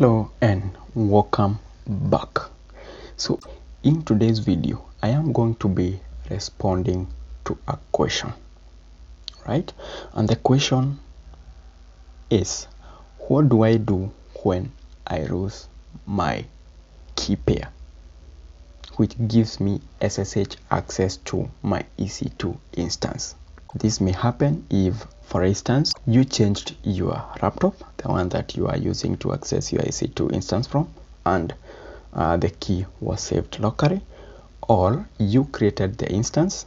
Hello and welcome back. So in today's video I am going to be responding to a question, right? And the question is, what do I do when I lose my key pair, which gives me SSH access to my EC2 instance? This may happen if, for instance, you changed your laptop, the one that you are using to access your EC2 instance from, and the key was saved locally, or you created the instance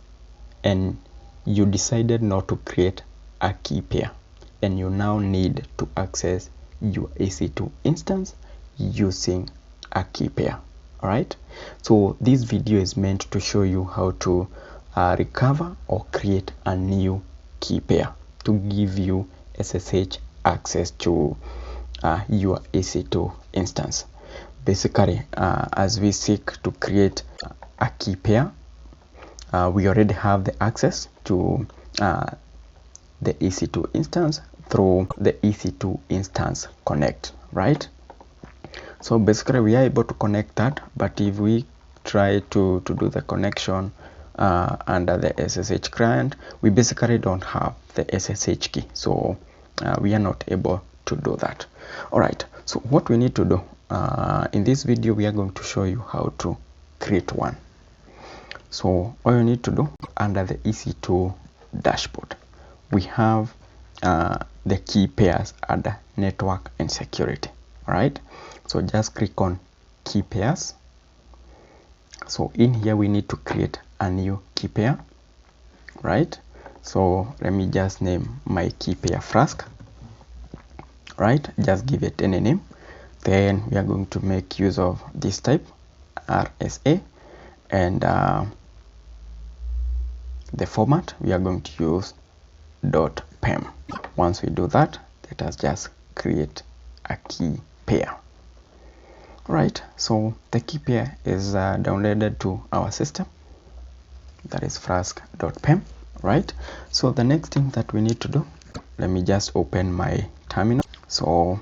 and you decided not to create a key pair and you now need to access your EC2 instance using a key pair. All right, so this video is meant to show you how to recover or create a new key pair to give you SSH access to your EC2 instance. Basically, as we seek to create a key pair, we already have the access to the EC2 instance through the EC2 instance connect, right? So basically we are able to connect that, but if we try to do the connection under the SSH client, we basically don't have the SSH key, so we are not able to do that. All right, so what we need to do in this video, we are going to show you how to create one. So all you need to do, under the EC2 dashboard, we have the key pairs under network and security. All right, so just click on key pairs. So in here we need to create a new key pair, right? So let me just name my key pair Flask, right? Just give it any name. Then we are going to make use of this type, RSA, and the format we are going to use .pem. Once we do that, let us just create a key pair. Right, so the key pair is downloaded to our system, that is flask.pem, right? So the next thing that we need to do, let me just open my terminal. So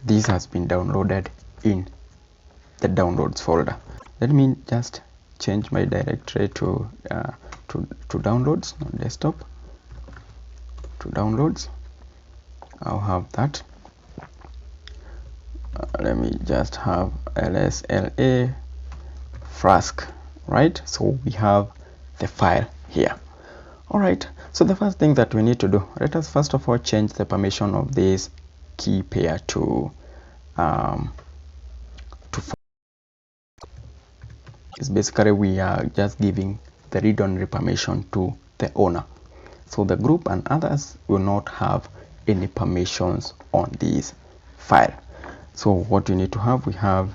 this has been downloaded in the downloads folder. Let me just change my directory to downloads, not desktop, to downloads. I'll have that. Let me just have lsla flask, right? So we have the file here. All right, so the first thing that we need to do, let us first of all change the permission of this key pair to is basically we are just giving the read-only permission to the owner, so the group and others will not have any permissions on this file. So what you need to have, we have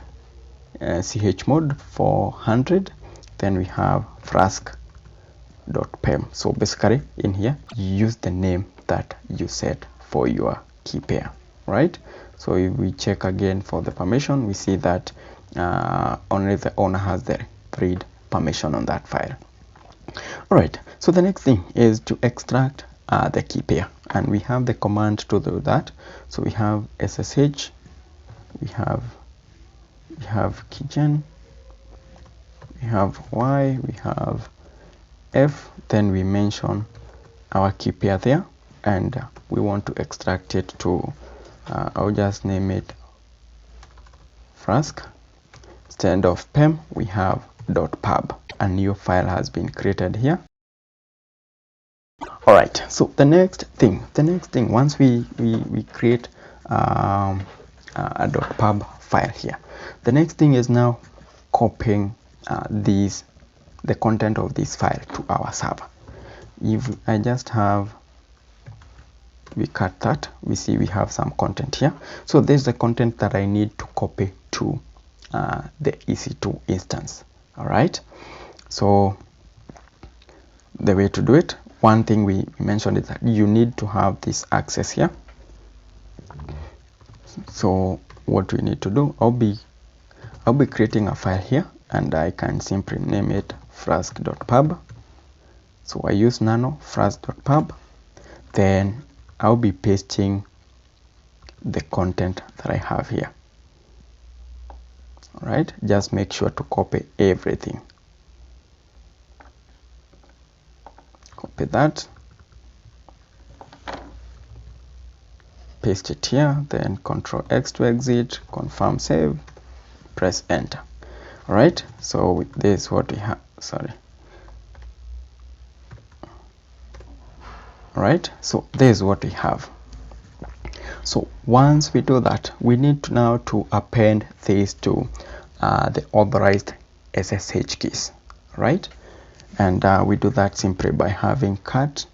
chmod 400, then we have flask.pem. so basically in here you use the name that you set for your key pair, right? So if we check again for the permission, we see that only the owner has the read permission on that file. All right, so the next thing is to extract the key pair, and we have the command to do that. So we have SSH, we have keygen, we have y, we have f, then we mention our key pair there, and we want to extract it to I'll just name it Flask. Instead of pem, we have .pub. A new file has been created here. All right, so the next thing, once we create a .pub file here, the next thing is now copying the content of this file to our server. If I just have, we cut that, we see we have some content here. So there's the content that I need to copy to the EC2 instance. All right, so the way to do it, one thing we mentioned is that you need to have this access here. So what we need to do, I'll be creating a file here, and I can simply name it flask.pub. So I use nano flask.pub, then I'll be pasting the content that I have here. All right, just make sure to copy everything. Copy that, paste it here, then Ctrl X to exit, confirm, save, press enter. All right, so this is what we have. Sorry. All right, so this is what we have. So once we do that, we need to now to append this to the authorized SSH keys, right? And we do that simply by having cat.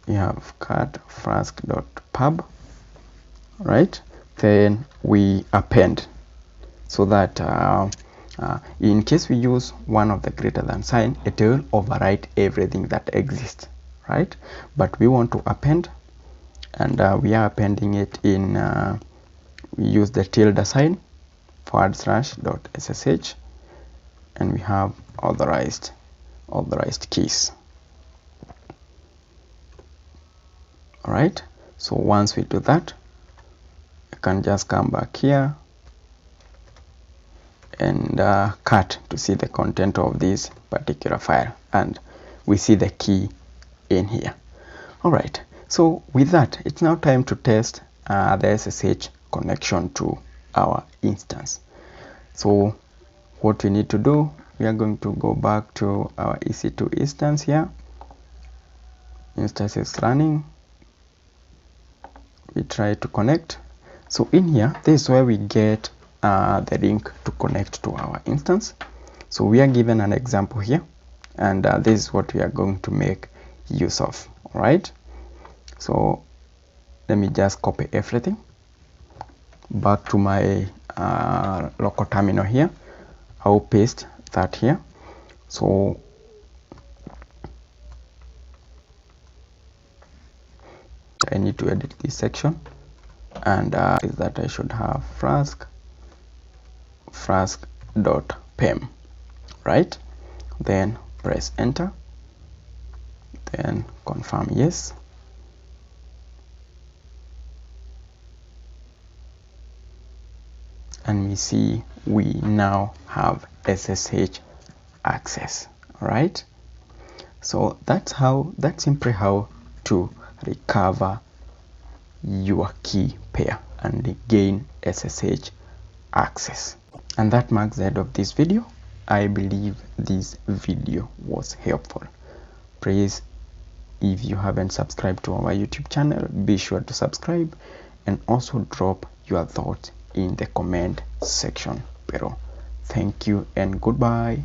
We have cat flask.pub, right? Then we append, so that in case we use one of the greater than sign, it will overwrite everything that exists, right? But we want to append, and we are appending it in we use the tilde sign /.ssh, and we have authorized keys. All right, so once we do that, you can just come back here and cut to see the content of this particular file, and we see the key in here. All right, so with that, it's now time to test the SSH connection to our instance. So what we need to do, we are going to go back to our EC2 instance here. Instance is running. We try to connect. So in here, this is where we get the link to connect to our instance. So we are given an example here, and this is what we are going to make use of. All right, so let me just copy everything back to my local terminal here. I'll paste that here. So I need to edit this section, and is that I should have flask.pem, right? Then press enter, then confirm yes, and we see we now have SSH access. All right, so that's simply how to recover your key pair and gain SSH access. And that marks the end of this video. I believe this video was helpful. Please, if you haven't subscribed to our YouTube channel, be sure to subscribe, and also drop your thoughts in the comment section below. Thank you and goodbye.